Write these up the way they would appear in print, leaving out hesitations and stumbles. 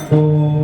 ओम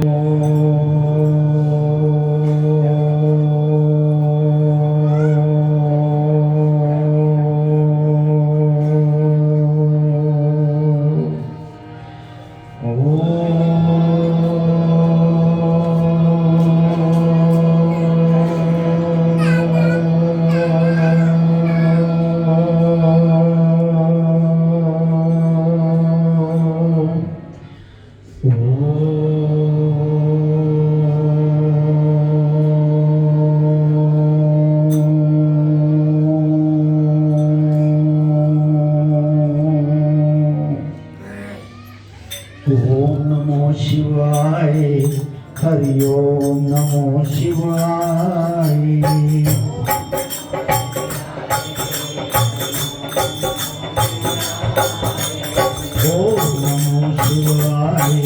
नमो शिवाय। हरि ओम नमो शिवाय। ओम नमो शिवाय।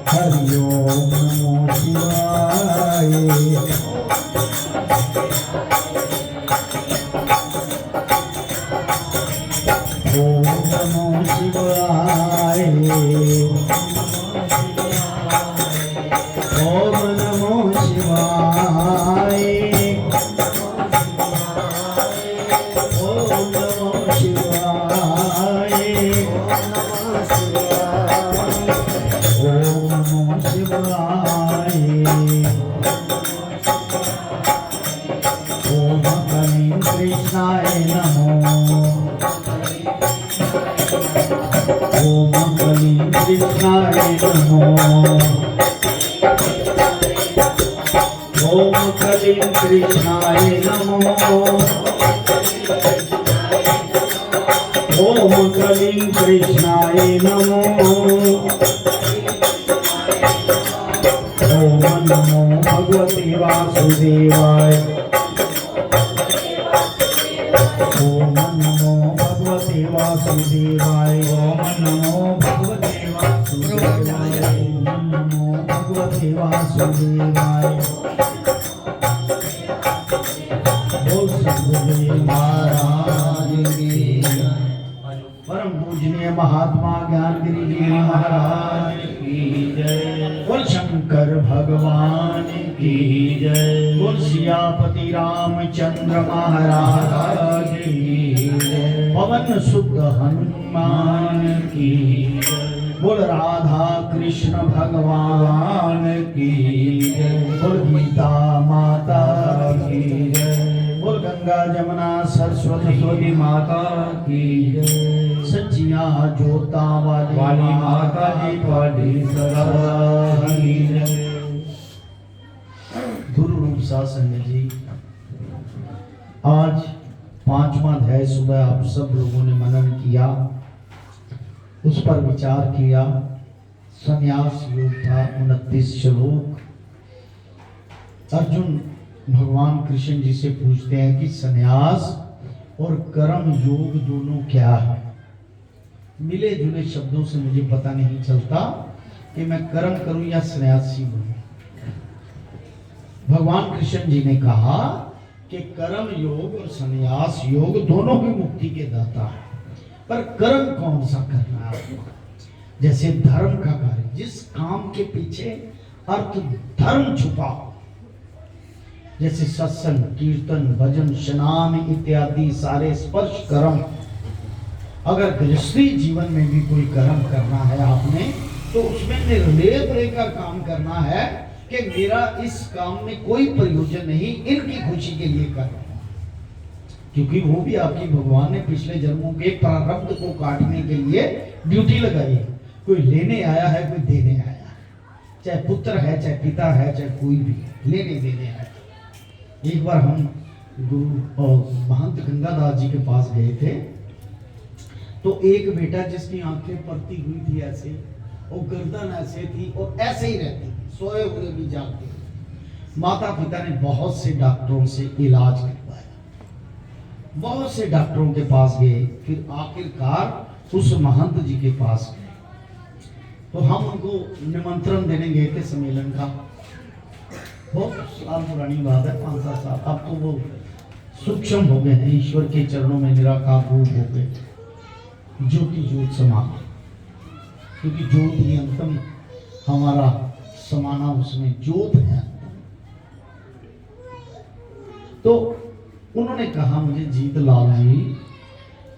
हरि ओम नमो शिवाय। ओम नमो शिवाय। ओम नमो शिवाय। ओम नमो शिवाय। ओम नमो शिवाय। ओम कलीं कृष्णाय नमो। ओम कलीं कृष्णाय नमो। ओम कलीं कृष्णाय नमो। ओम कलीं कृष्णाय नमो। ओम नमो भगवते वासुदेवाय। ओम नमो भगवते वासुदेवाय। ओम नमो भगवते वासुदेवाय। ओम नमो भगवते वासुदेवाय। बोल सद्गुरुदेव महाराज की। परम पूजनीय महात्मा ज्ञानगिरि जी महाराज की जय। बोल शंकर भगवान की जय। बोल सियापति रामचंद्र महाराज की जय। पवन सुत हनुमान की जय। बोल राधा कृष्ण भगवान की जय। बोल गीता माता की जय। बोल गंगा जमुना सरस्वती माता की जय। सच्चिया जोता वाली माता जी ਤੁਹਾਡੀ सदा की जय। गुरु रूप शासन जी, आज 5वां अध्याय सुबह आप सब लोगों ने मनन किया, उस पर विचार किया। संन्यास योग था 29 श्लोक। अर्जुन भगवान कृष्ण जी से पूछते हैं कि संन्यास और कर्म योग दोनों क्या है। मिले जुले शब्दों से मुझे पता नहीं चलता कि मैं कर्म करूं या सन्यासी बनूं। भगवान कृष्ण जी ने कहा कि कर्म योग और संन्यास योग दोनों ही मुक्ति के दाता है, पर कर्म कौन सा करना है आपको। जैसे धर्म का कार्य, जिस काम के पीछे अर्थ धर्म छुपा हो, जैसे सत्संग कीर्तन भजन स्नान इत्यादि सारे स्पर्श कर्म। अगर गृहस्थी जीवन में भी कोई कर्म करना है आपने, तो उसमें निर्लेप लेकर काम करना है कि मेरा इस काम में कोई प्रयोजन नहीं, इनकी खुशी के लिए कर रहा हूं। क्योंकि वो भी आपकी भगवान ने पिछले जन्मों के प्रारब्ध को काटने के लिए ड्यूटी लगाई है। कोई लेने आया है, कोई देने आया है, चाहे पुत्र है, चाहे पिता है, चाहे कोई भी लेने देने आया। एक बार हम गुरु और महंत गंगादास जी के पास गए थे, तो एक बेटा जिसकी आंखें पड़ती हुई थी ऐसे, और गर्दन ऐसे थी और ऐसे ही रहती थी, सोए हुए भी जागते। माता पिता ने बहुत से डॉक्टरों से इलाज करवाया, बहुत से डॉक्टरों के पास गए, फिर आखिरकार उस महंत जी के पास गए। तो हम उनको निमंत्रण देने गए थे सम्मेलन का। बहुत साल पुरानी बात है, 5-7 साल। अब तो वो सूक्ष्म हो गए हैं, ईश्वर के चरणों में निराकार रूप हो गए, ज्योति ज्योत समा। क्योंकि ज्योति अंतम हमारा समाना उसमें ज्योत है। तो उन्होंने कहा मुझे जीतलाल जी,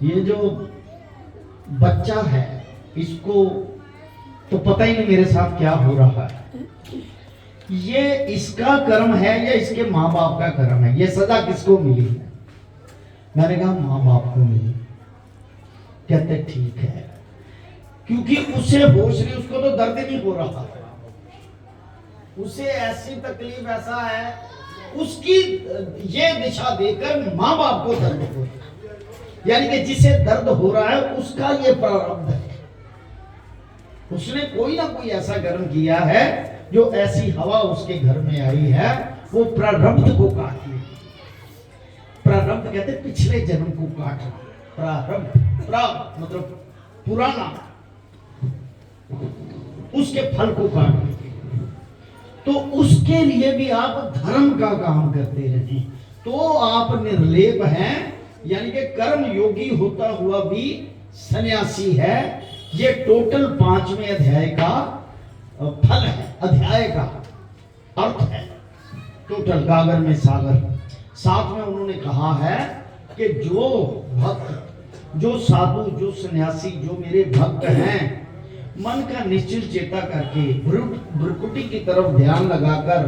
ये जो बच्चा है इसको तो पता ही नहीं मेरे साथ क्या हो रहा है, ये इसका कर्म है या इसके माँ बाप का कर्म है, ये सजा किसको मिली? मैंने कहा माँ बाप को मिली। कहते ठीक है, क्योंकि उसे होश नहीं, उसको तो दर्द नहीं हो रहा, उसे ऐसी तकलीफ ऐसा है, उसकी ये दिशा देकर माँ बाप को दर्द हो रहा है, यानी कि जिसे दर्द हो रहा है उसका ये प्रारब्ध है। उसने कोई ना कोई ऐसा कर्म किया है जो ऐसी हवा उसके घर में आई है, वो प्रारब्ध को काट ली। प्रारब्ध कहते पिछले जन्म को काटना, प्रारब्ध, प्रा मतलब पुराना, उसके फल को काट ली। तो उसके लिए भी आप धर्म का काम करते रहें तो आप निर्लेप हैं, यानी कि कर्म योगी होता हुआ भी सन्यासी है। ये टोटल 5वें अध्याय का फल है, अध्याय का अर्थ है टोटल गागर में सागर। साथ में उन्होंने कहा है कि जो भक्त, जो साधु, जो सन्यासी, जो मेरे भक्त हैं, मन का निश्चल चेता करके भ्रुकुटी की तरफ ध्यान लगाकर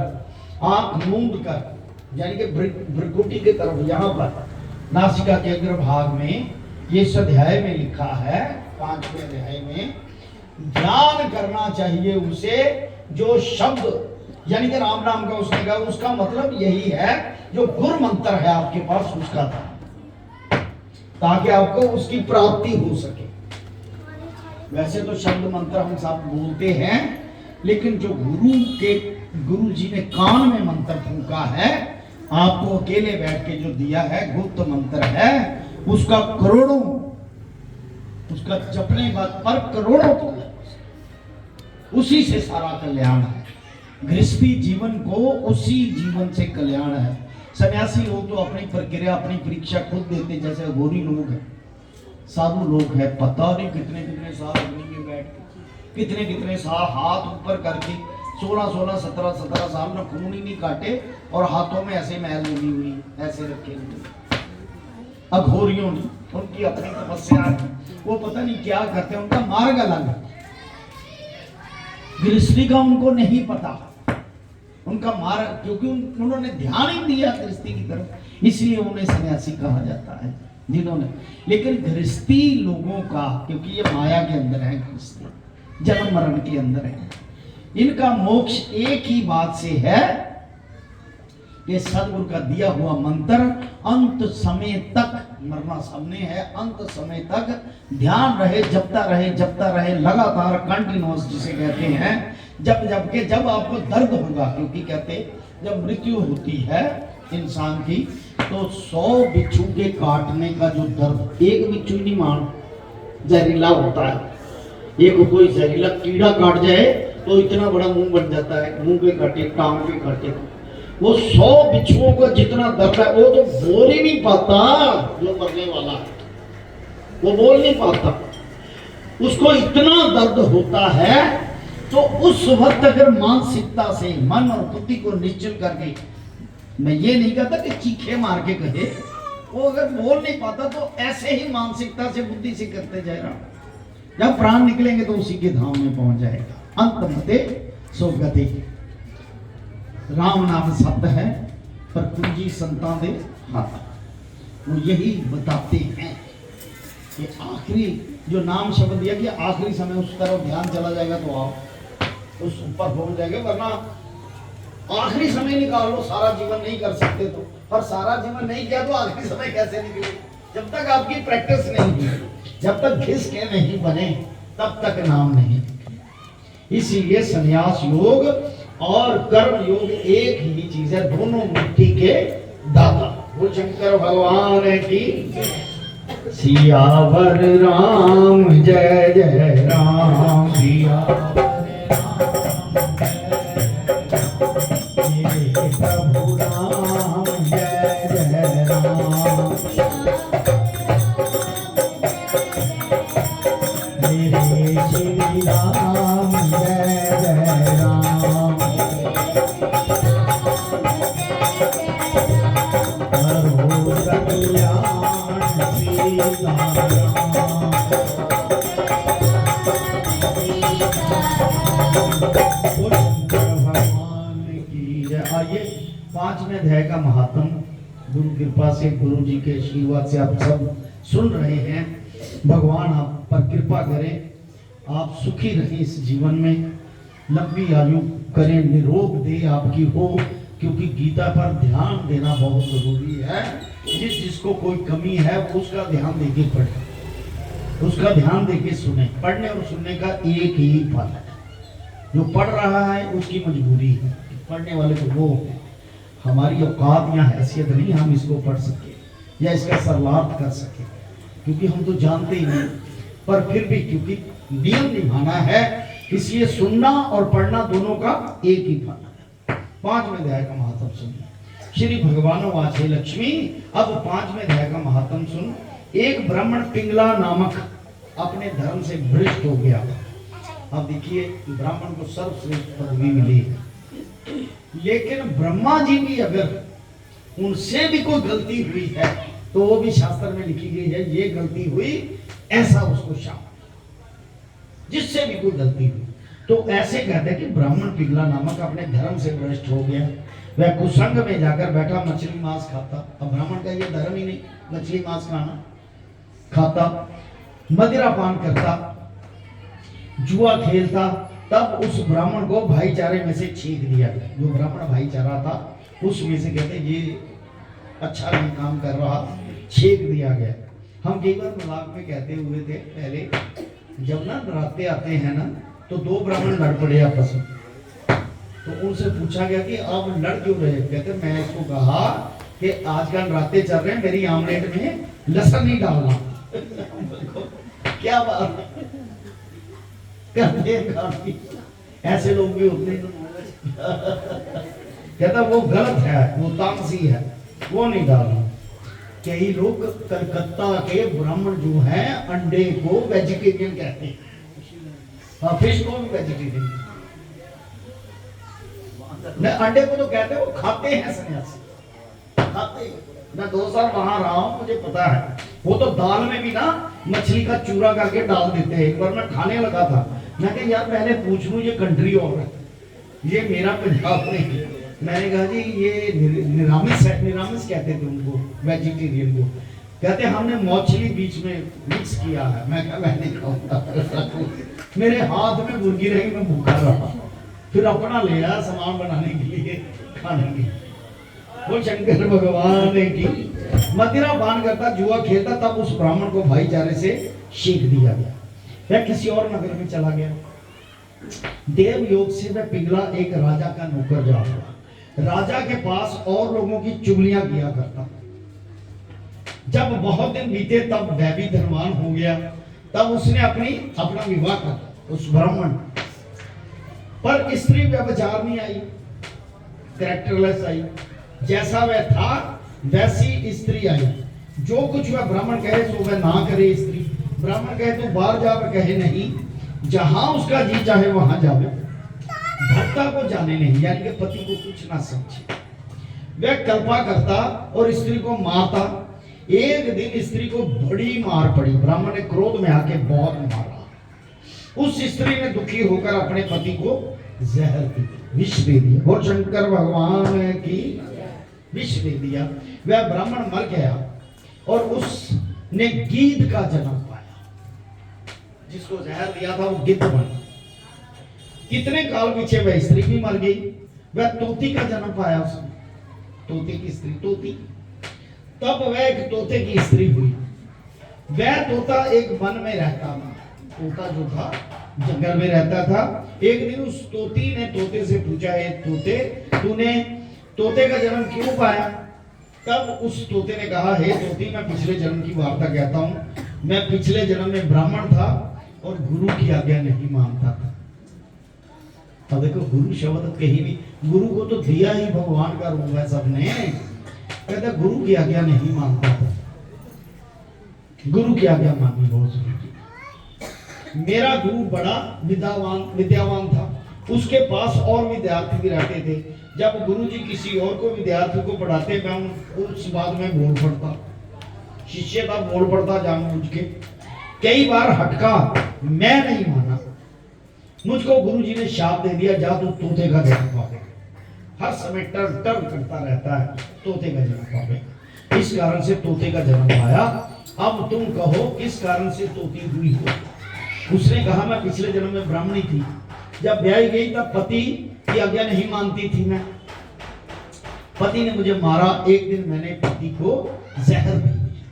आंख मूंद कर, यानी कि भ्रुकुटी की तरफ, यहाँ पर नासिका के अग्रभाग में ये इस अध्याय में लिखा है, 5वें अध्याय में ध्यान करना चाहिए उसे, जो शब्द यानी कि राम नाम का उसने कहा, उसका मतलब यही है जो गुरु मंत्र है आपके पास उसका था, ताकि आपको उसकी प्राप्ति हो सके। वैसे तो शब्द मंत्र हम सब बोलते हैं, लेकिन जो गुरु जी ने कान में मंत्र फूंका है, आपको अकेले बैठ के जो दिया है गुप्त मंत्र है, उसका करोड़ों, उसका जपने पर करोड़ों फल है, उसी से सारा कल्याण है। गृहस्थी जीवन को उसी जीवन से कल्याण है। सन्यासी लोग तो अपनी प्रक्रिया, अपनी परीक्षा खुद देते, जैसे अघोरी लोग हैं, साधु लोग हैं, पता नहीं कितने कितने साल अग्नि में बैठ के, कितने कितने साल हाथ ऊपर करके, 16 17 साल में खून ही नहीं काटे और हाथों में ऐसे मैल लगी हुई, ऐसे रखे हुए। अघोरियों ने, उनकी अपनी तपस्या है, वो पता नहीं क्या करते, उनका मार्ग अलग है। गृहस्थी का उनको नहीं पता, उनका मार्ग, क्योंकि उन्होंने ध्यान ही दिया गृहस्थी की तरफ, इसलिए उन्हें सन्यासी कहा जाता है जिन्होंने। लेकिन गृहस्थी लोगों का, क्योंकि ये माया के अंदर है, गृहस्थी जन्म मरण के अंदर है, इनका मोक्ष एक ही बात से है कि सदगुरु का दिया हुआ मंत्र अंत समय तक, मरना सामने है, अंत समय तक ध्यान रहे, जपता रहे लगातार, कंटिन्यूअस जिसे कहते हैं। जब आपको दर्द होगा, क्योंकि कहते जब मृत्यु होती है इंसान की तो 100 बिच्छू के काटने का जो दर्द, एक बिच्छू नहीं मान जहरीला होता है, एक कोई जहरीला कीड़ा काट जाए तो इतना बड़ा मुंह बन जाता है, मुंह पे काटे, टांग पे काटे, वो 100 बिच्छुओं का जितना दर्द है वो तो बोल ही नहीं पाता, जो मरने वाला है वो बोल नहीं पाता, उसको इतना दर्द होता है। तो उस वक्त अगर मानसिकता से, मन और बुद्धि को निश्चल करके, मैं ये नहीं कहता कि चीखे मार के कहे, वो अगर बोल नहीं पाता तो ऐसे ही मानसिकता से, बुद्धि से करते जाएगा, जब प्राण निकलेंगे तो उसी के धाम में पहुंच जाएगा। अंत मते सो गति। राम नाम शब्द है पर कुंजी संतान दे हाथ, वो यही बताते हैं कि आखिरी जो नाम शब्द दिया कि आखिरी समय उस तरफ ध्यान चला जाएगा तो आप उस ऊपर पहुंच जाएंगे, वरना आखिरी समय निकाल लो, सारा जीवन नहीं कर सकते तो, पर सारा जीवन नहीं किया तो आखिरी समय कैसे निकले? जब तक आपकी प्रैक्टिस नहीं हुई, जब तक घिस के नहीं बने, तब तक नाम नहीं। इसीलिए संन्यास योग और कर्म योग एक ही चीज है, दोनों मुक्ति के दाता। बोल शंकर भगवान की सियावर राम जय जय राम, सियावर प्रभु राम जय जय राम, मेरे श्री राम जय जय राम। बोल शंकर भगवान की जय। आइए 5वें अध्याय का महात्म गुरु कृपा से, गुरु जी के आशीर्वाद से आप सब सुन रहे हैं। भगवान आप पर कृपा करें, आप सुखी रहें इस जीवन में, लंबी आयु करें, निरोग दे आपकी हो, क्योंकि गीता पर ध्यान देना बहुत जरूरी है। जिसको कोई कमी है वो उसका ध्यान देके पढ़े, उसका ध्यान देके सुने। पढ़ने और सुनने का एक ही फल है। जो पढ़ रहा है उसकी मजबूरी है, पढ़ने वाले को वो है। हमारी औकात या हैसियत नहीं हम इसको पढ़ सके या इसका सरलार्थ कर सके, क्योंकि हम तो जानते ही नहीं। पर फिर भी क्योंकि नियम निभाना है, इसलिए सुनना और पढ़ना दोनों का एक ही फल है। 5वें अध्याय का महात्म सुनिए। श्री भगवान वाचे लक्ष्मी। अब 5वें अध्याय का महात्म सुन। एक ब्राह्मण पिंगला नामक अपने धर्म से भ्रष्ट हो गया। अब देखिए ब्राह्मण को सर्वश्रेष्ठ पदवी मिली, लेकिन ब्रह्मा जी भी अगर उनसे भी कोई गलती हुई है तो वो भी शास्त्र में लिखी गई है, ये गलती हुई ऐसा उसको शाप। जिससे भी कोई गलती हुई तो ऐसे कहते हैं कि ब्राह्मण पिघला नामक अपने धर्म से भ्रष्ट हो गया। वह कुसंग में जाकर बैठा, मछली मांस खाता। अब ब्राह्मण का ये धर्म ही नहीं मछली मांस खाना, खाता, मदिरा पान करता, जुआ खेलता। तब उस ब्राह्मण को भाईचारे में से छींक दिया गया। जो ब्राह्मण भाईचारा था उसमें से कहते ये अच्छा नहीं काम कर रहा, छींक दिया गया। हम कई बार मजाक में कहते हुए थे पहले, जब ना नराते आते हैं ना तो 2 ब्राह्मण लड़ पड़े आपस में। तो उनसे पूछा गया कि आप लड़ क्यों रहे? कहते मैं इसको कहा कि आजकल नराते चल रहे हैं, मेरी आमलेट में लहसुन नहीं डालना। क्या बात कहते हैं, काफी ऐसे लोग भी होते हैं। कहता वो गलत है, वो तामसी है, वो नहीं डालना। कई लोग कलकत्ता के ब्राह्मण जो हैं अंडे को वेजिटेरियन कहते हैं, हाँ फिश को भी वेजिटेरियन। अंडे को तो कहते हैं, वो खाते हैं सन्यासी, खाते हैं। मैं 2 साल वहां रहा हूं, मुझे पता है। वो तो दाल में भी ना मछली का चूरा करके डाल देते हैं। एक बार मैं खाने लगा था, मैं कहा यार पहले पूछ लूं ये कंट्री और है, ये मेरा पंजाब नहीं। मैंने कहा जी ये निरामिस है, निरामिस कहते थे उनको, वेजिटेरियन को। कहते हमने मछली बीच में मिक्स किया है। मैं कहा मैं नहीं खाऊंगा। मेरे हाथ में मुर्गी रही, मैं भूखा रहा, फिर अपना ले आया सामान बनाने के लिए, खाने के। वो शंकर भगवान की मदिरा पान करता, जुआ खेलता। तब उस ब्राह्मण को भाईचारे से छींक दिया गया। वह किसी और नगर में चला गया। देव योग से वह पिघला एक राजा का नौकर जा हुआ। राजा के पास और लोगों की चुगलियां किया करता। जब बहुत दिन बीते तब वह भी धर्मान हो गया। तब उसने अपना विवाह कर उस ब्राह्मण, पर स्त्री व्यभिचार नहीं आई, कैरेक्टरलेस आई। जैसा वह था वैसी स्त्री आई। जो कुछ वह ब्राह्मण कहे सो वह ना करे। स्त्री ब्राह्मण कहे तो बाहर जा, पर कहे नहीं, जहां उसका जी चाहे वहां जावे, भक्ता को जाने नहीं, यानी कि पति को कुछ ना समझे। वह कल्पा करता और स्त्री को मारता। एक दिन स्त्री को बड़ी मार पड़ी। ब्राह्मण ने क्रोध में आके बहुत मारा। उस स्त्री ने दुखी होकर अपने पति को जहर दी, विष दे दिया। और शंकर भगवान की विष दे दिया। वह ब्राह्मण मर गया और उसने गीध का जन्म पाया। जिसको जहर दिया था वो गिद्ध बना। कितने काल पीछे वह स्त्री भी मर गई। वह तोती का जन्म पाया उसने, तोते की स्त्री तोती। तब वह एक तोते की स्त्री हुई। वह तोता एक वन में रहता था। तोता जो था जंगल में रहता था। एक दिन उस तोती ने तोते से पूछा, है तोते, तूने तोते का जन्म क्यों पाया? तब उस तोते ने कहा, हे तोती, मैं पिछले जन्म की वार्ता कहता हूँ। मैं पिछले जन्म में ब्राह्मण था और गुरु की आज्ञा नहीं मानता था। अब देखो गुरु शब्द कहीं भी, गुरु को तो दिया ही भगवान का रूप है सबने। कहता गुरु की आज्ञा नहीं मानता था। गुरु की आज्ञा माननी बहुत जरूरी। मेरा गुरु बड़ा विद्यावान था। उसके पास और विद्यार्थी भी रहते थे। जब गुरु जी किसी और को विद्यार्थी को पढ़ाते, मैं उस बात में बोल पड़ता। शिष्य का बोल पड़ता जानबूझ के। कई बार हटका, मैं नहीं माना। मुझको गुरुजी ने शाप दे दिया, जा तू तोते का जन्म पावे। हर समय टर टर करता रहता है, तोते का जन्म पावे। इस कारण से तोते का जन्म पाया। अब तुम कहो किस कारण से तोती हुई हो। उसने कहा मैं पिछले जन्म में ब्राह्मणी थी, जब ब्याही गई तब पति की आज्ञा नहीं मानती थी मैं, पति ने मुझे मारा। एक दिन मैंने पति को जहर दे दिया,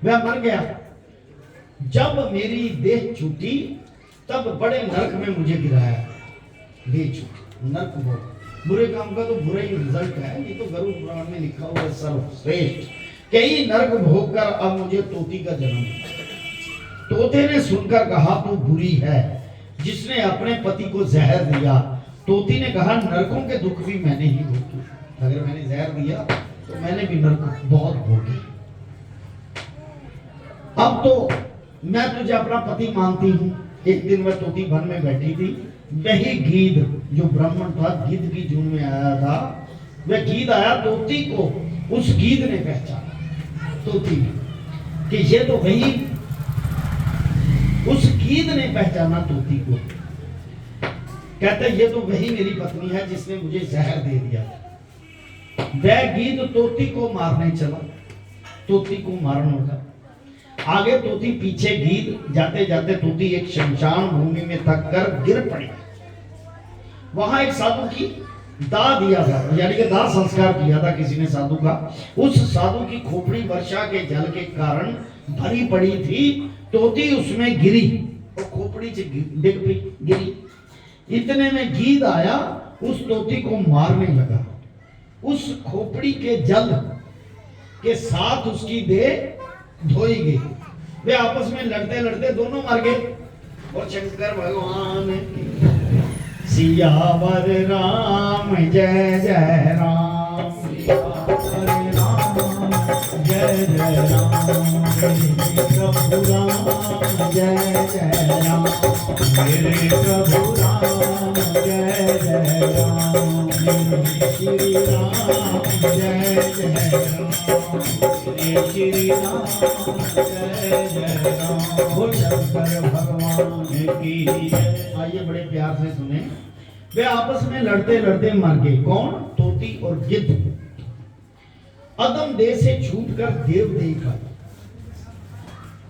वह मर गया। जब मेरी देह छूटी तब बड़े नरक में मुझे गिराया। देह छूटी, नरक बहुत बुरे काम का तो बुरा ही रिजल्ट है। ये तो गरुड़ पुराण में लिखा हुआ है सर्वश्रेष्ठ। कई नरक भोग कर अब मुझे तोती का जन्म। तोते ने सुनकर कहा तू बुरी है जिसने अपने पति को जहर दिया। तोती ने कहा नरकों के दुख भी मैंने ही भोगे, अगर मैंने जहर दिया तो मैंने भी नरक बहुत भोगे। अब तो मैं तुझे अपना पति मानती हूँ। एक दिन मैं तोती वन में बैठी थी, वही गीद जो ब्राह्मण था गिद्ध की जून में आया था, वह गीद आया। तोती को उस गीद ने पहचाना, तोती ने, कि ये तो वही, उस गीद ने पहचाना तोती को। कहते ये तो वही मेरी पत्नी है जिसने मुझे जहर दे दिया। वह गीद तोती को मारने चला, तोती को मारने लगा। आगे तोती, पीछे गीद। जाते जाते तोती एक शमशान भूमि में थक कर गिर पड़ी। वहां एक साधु की दाह दिया था, यानी कि दाह संस्कार किया था किसी ने साधु का। उस साधु की खोपड़ी वर्षा के जल के कारण भरी पड़ी थी। तोती उसमें गिरी और खोपड़ी से डिग गई, गिरी। इतने में गीद आया, उस तोती को मारने लगा। उस खोपड़ी के जल के साथ उसकी देह धोई गई। वे आपस में लड़ते लड़ते दोनों मर गए। और शंकर भगवान सियावर राम जय जय राम, सियावर राम जय जय राम, प्रभु राम जय जय राम, मेरे प्रभु राम जय जय राम, श्री राम जय जय राम, श्री राम जय जय राम। हो शंकर भगवान की। आइए बड़े प्यार से सुने। वे आपस में लड़ते लड़ते मर गए। कौन? तोती और गिद्ध। अदम देह से छूटकर देव देह का।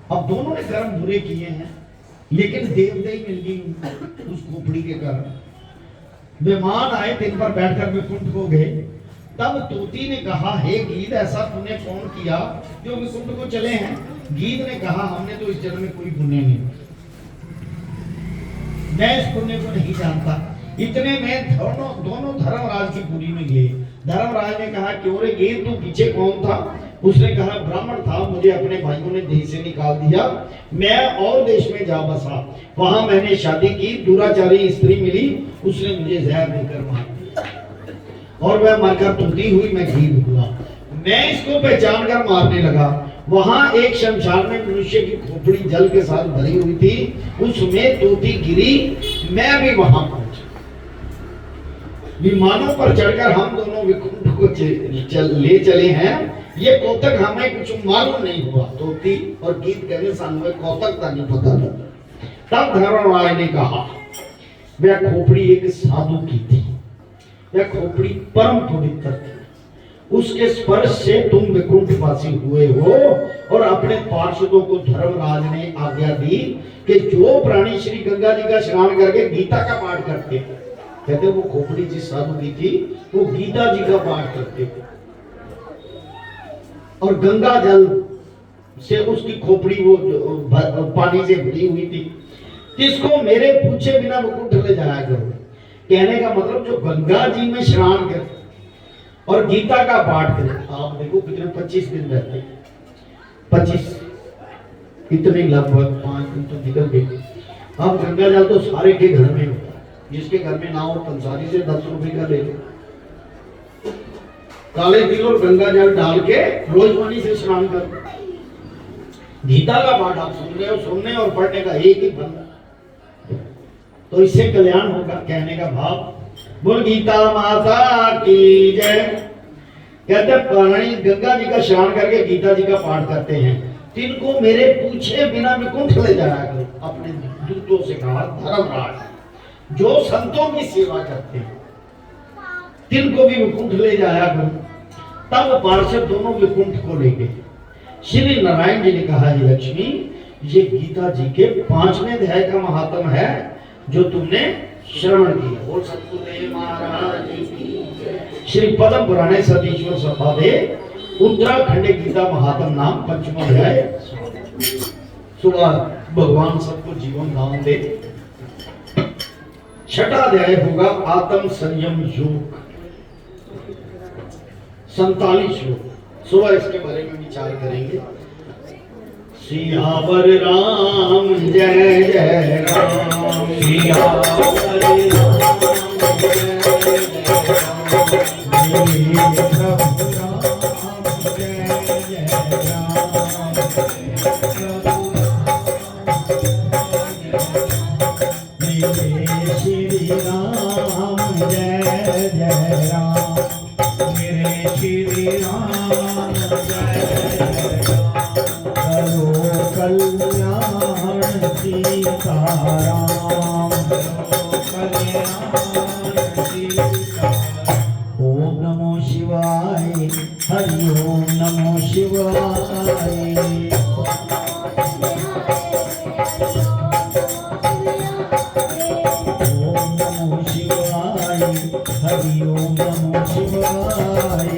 अब दोनों ने कर्म बुरे किए हैं, लेकिन देवदेही मिल गई उस खोपड़ी के कारण। विमान आए, दिन पर बैठकर विकुंठ को गए। तब तोती ने कहा हे गीद, ऐसा तूने कौन किया जो विकुंठ को चले हैं? गीद ने कहा हमने तो इस जन्म में कोई पुण्य नहीं, मैं इस पुण्य को नहीं जानता। इतने में दोनों धर्मराज की पुरी में गए। धर्मराज ने कहा क्यों रे गीद, तू पीछे कौन था? उसने कहा ब्राह्मण था, मुझे अपने भाइयों ने देश से निकाल दिया, मैं और देश में जा बसा। वहां मैंने शादी की, दुराचारी स्त्री मिली, उसने मुझे जहर देकर मार दिया और वह मरकर तोती हुई, मैं गीद हुआ। मैं इसको पहचान कर मारने लगा। वहां एक शमशान में मनुष्य की खोपड़ी जल के साथ भरी हुई थी, उसमें तोती गिरी, मैं भी वहां पहुंचा। विमानों पर चढ़कर हम दोनों विकुंठ को ले चले हैं। ये कौतक हमें कुछ मालूम नहीं हुआ। तोती और गीत कहने सामने कौतक का नहीं पता था। तब धर्मराज ने कहा वह खोपड़ी एक साधु की थी, वह खोपड़ी परम पवित्र थी, उसके स्पर्श से तुम विकुंठवासी हुए हो। और अपने पार्षदों को धर्मराज ने आज्ञा दी कि जो प्राणी श्री गंगा जी का स्नान करके गीता का पाठ करते, कहते वो खोपड़ी जिस साधु की थी वो गीता जी का पाठ करते थे और गंगा जल से उसकी खोपड़ी वो पानी से भरी हुई थी, जिसको मेरे पूछे बिना विकुंठ ले जाया करो। कहने का मतलब जो गंगा जी में स्नान करे और गीता का पाठ करे। आप देखो कितने 25 दिन रहते, 25 इतने लगभग 5 दिन तो निकल गए। अब गंगा जल तो सारे के घर में होता, जिसके घर में ना हो पंसारी से 10 रुपए का ले लो, काले तिल और गंगा जल डाल के रोज पानी से स्नान करो। गीता का पाठ आप सुन रहे हो, सुनने और पढ़ने का एक ही फल, तो इससे कल्याण होगा। कहने का भाव, बोल गीता माता की जय। कहते प्राणी गंगा जी का स्नान करके गीता जी का पाठ करते हैं, तिनको मेरे पूछे बिना विकुंठ ले जाया करो, अपने दूतों से कहा, धर्मराज जो संतों की सेवा करते तिनको भी विकुंठ ले जाया करो। तब पार्षद दोनों विकुंठ को ले गए। श्री नारायण जी ने कहा, हे लक्ष्मी, ये गीता जी के 5वें अध्याय का महात्म है जो तुमने श्रवण किया। बोल सतगुरुदेव महाराज की। श्री पद्म पुराणे सतीश्वर सपादे उत्तराखंड गीता महात्म नाम 5वां अध्याय। सुबह भगवान सबको जीवन दान दे। 6वां अध्याय होगा आत्म संयम योग, 47 श्लोक। सुबह इसके बारे में विचार करेंगे। सियावर राम जय जय राम, सियावर राम जय जय ओम नमो शिवाय, हरि ओम नमो शिवाय। ओम नमो शिवाय, हरि ओम नमो शिवाय।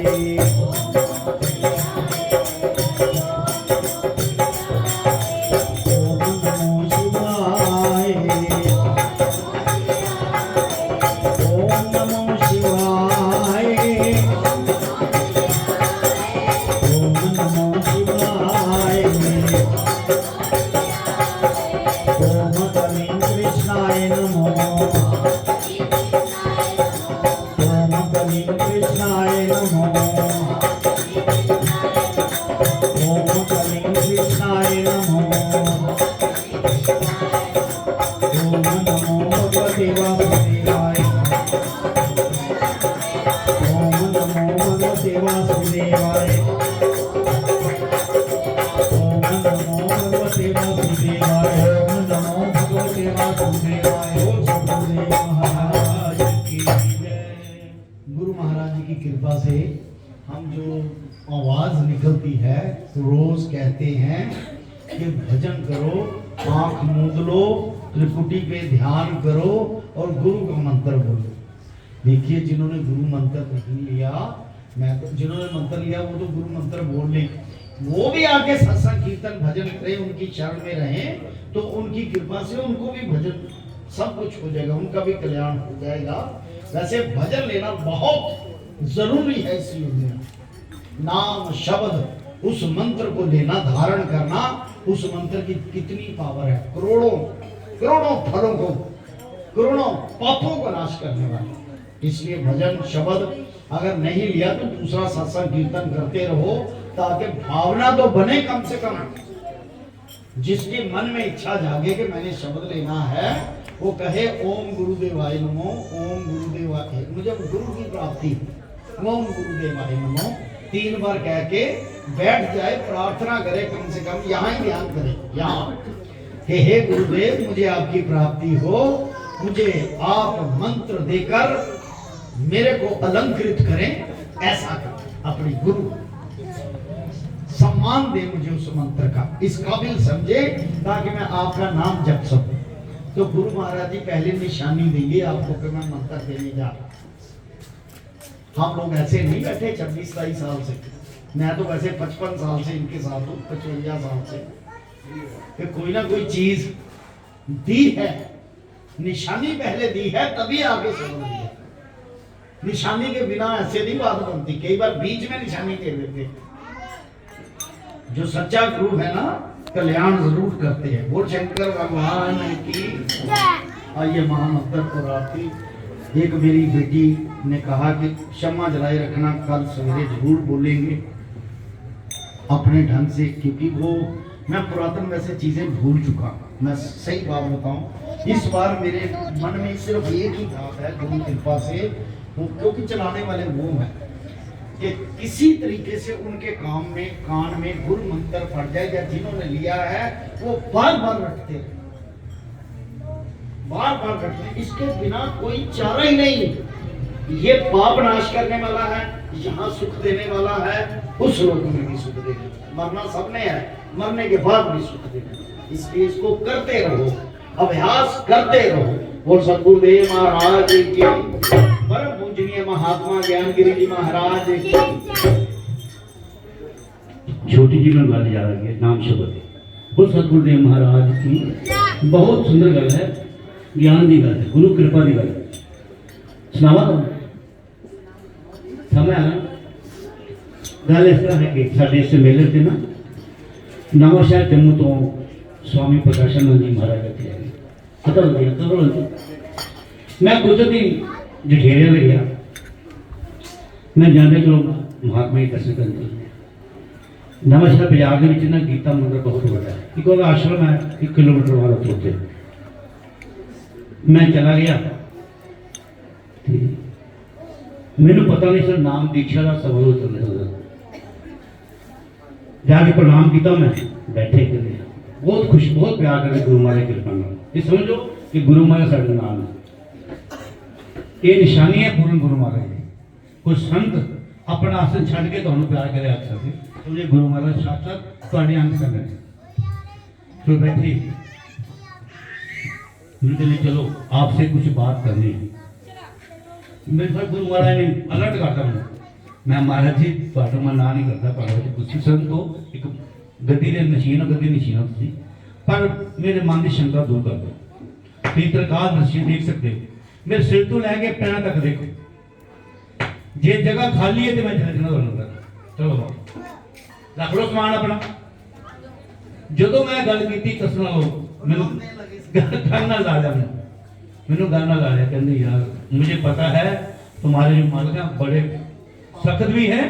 गुरु महाराज जी की कृपा से हम जो आवाज निकलती है रोज कहते हैं कि भजन करो, आंख मूंद लो, त्रिपुटी पे ध्यान करो और गुरु का मंत्र बोलो। देखिए जिन्होंने गुरु मंत्र नहीं लिया, मैं तो जिन्होंने मंत्र लिया वो तो गुरु मंत्र बोल ले, वो भी आके सत्संग कीर्तन भजन करें, उनकी शरण में रहें तो उनकी कृपा से उनको भी भजन सब कुछ हो जाएगा, उनका भी कल्याण हो जाएगा। वैसे भजन लेना बहुत जरूरी है इस युग में। नाम शब्द उस मंत्र को लेना, धारण करना, उस मंत्र की कितनी पावर है। करोड़ों करोड़ों फलों को, करोड़ों पापों को नाश करने वाला। इसलिए भजन शब्द अगर नहीं लिया तो दूसरा सत्संग कीर्तन करते रहो ताकि भावना तो बने कम से कम। जिसके मन में इच्छा जागे कि मैंने शब्द लेना है वो कहे ओम गुरुदेवाय नमो, ओम गुरुदेवाय, मुझे गुरु की प्राप्ति, ओम गुरुदेवाय नमो 3 बार कह के बैठ जाए, प्रार्थना करे, कम से कम यहाँ ही ध्यान करे, यहाँ कि हे गुरुदेव मुझे आपकी प्राप्ति हो, मुझे आप मंत्र देकर मेरे को अलंकृत करें, ऐसा करें। अपनी गुरु सम्मान दे मुझे उस मंत्र का, इस काबिल समझे ताकि मैं आपका नाम जप सकूं। तो गुरु महाराज जी पहले निशानी देंगे आपको कि मैं मंत्र देने जा रहा। हम लोग ऐसे नहीं बैठे 26-27 साल से, मैं तो वैसे 55 साल से इनके साथ हूँ, 55 साल से, कि कोई ना कोई चीज दी है, निशानी पहले दी है तभी आगे समझ लिया। निशानी के बिना ऐसे नहीं बात बनती, कई बार बीच में निशानी दे देते। जो सच्चा गुरु है ना कल्याण जरूर करते हैं। बोल शंकर भगवान की। आइए महामंत्र को राती एक मेरी बेटी ने कहा कि क्षमा जलाए रखना, कल सवेरे जरूर बोलेंगे अपने ढंग से, क्योंकि वो मैं पुरातन वैसे चीजें भूल चुका। मैं सही बात बताऊं, इस बार मेरे मन में सिर्फ एक ही बात है गुरु कृपा से, क्योंकि चलाने वाले वो हैं कि किसी तरीके से उनके काम में कान में गुरु मंत्र पड़ जाए, या जिन्होंने लिया है वो बार बार रटते बार बार करते हैं, इसके बिना कोई चारा ही नहीं। ये पाप नाश करने वाला है, यहाँ सुख देने वाला है, उस लोक में भी सुख देने वाला है। मरना सबने है, मरने के बाद भी सुख देने वाला है। इसलिए इसको करते रहो, अभ्यास करते रहो। और सदगुरुदेव महाराज की, परम पूजनीय महात्मा ज्ञानगिरी जी महाराज की। छोटी जी में गल याद आ गई, नाम शब्द वो सतगुरुदेव महाराज की बहुत सुंदर गल है, ज्ञान की गल है, गुरु कृपा की गल है। सुनावा तो समय आना। गल इस तरह है कि साढ़े इस मेले से ना नवा शहर जम्मू तो स्वामी प्रकाशानंद जी महाराज इतने आए, पता लग गया तो मैं कुदरती जठेरिया में गया। मैं जाने चलो महात्मा जी दर्शन करने नवाशहर बाजार के विच ना गीता मंदिर बहुत बड़ा है, एक और आश्रम है 1 किलोमीटर वाला उत्ते। मैं चला गया, मैंने पता नहीं सर नाम दीक्षा का सवाल चल रहा, जाके प्रणाम किया, मैं बैठे कर बहुत खुश बहुत प्यार करके गुरु महाराज की कृपा नाल। ये समझो कि गुरु महाराज साडे नाल है, ये निशानी है पूर्ण गुरु महाराज की। कोई संत अपना आसन छड़ के तुहानू प्यार करे अक्सर से, तो ये गुरु महाराज साक्षात तुहाडे अंग संग है। तो बैठी मैंने चलो आपसे कुछ बात करनी है। मेरे साथ गुरु महाराज ने अलर्ट करता हूँ, मैं महाराज जी तुहाडा मैं ना नहीं करता, महाराज जी कुछ संत हो, एक गद्दी दे नशीन गद्दी नशीन सी, पर मेरे मन की शंका दूर कर दो। तीन तरकाल दृश्य देख सकते हो, मेरे सिर तो लैके पैर तक देखो, जे जगह खाली है तो मैं चले जाना। चलो रख लो समान अपना। जो मैं गल की कसम लो मैनू गल ना ला लिया, मैनू गल ना ला लिया, कहते यार मुझे पता है तुम्हारे जो मालिक हैं बड़े सख्त भी हैं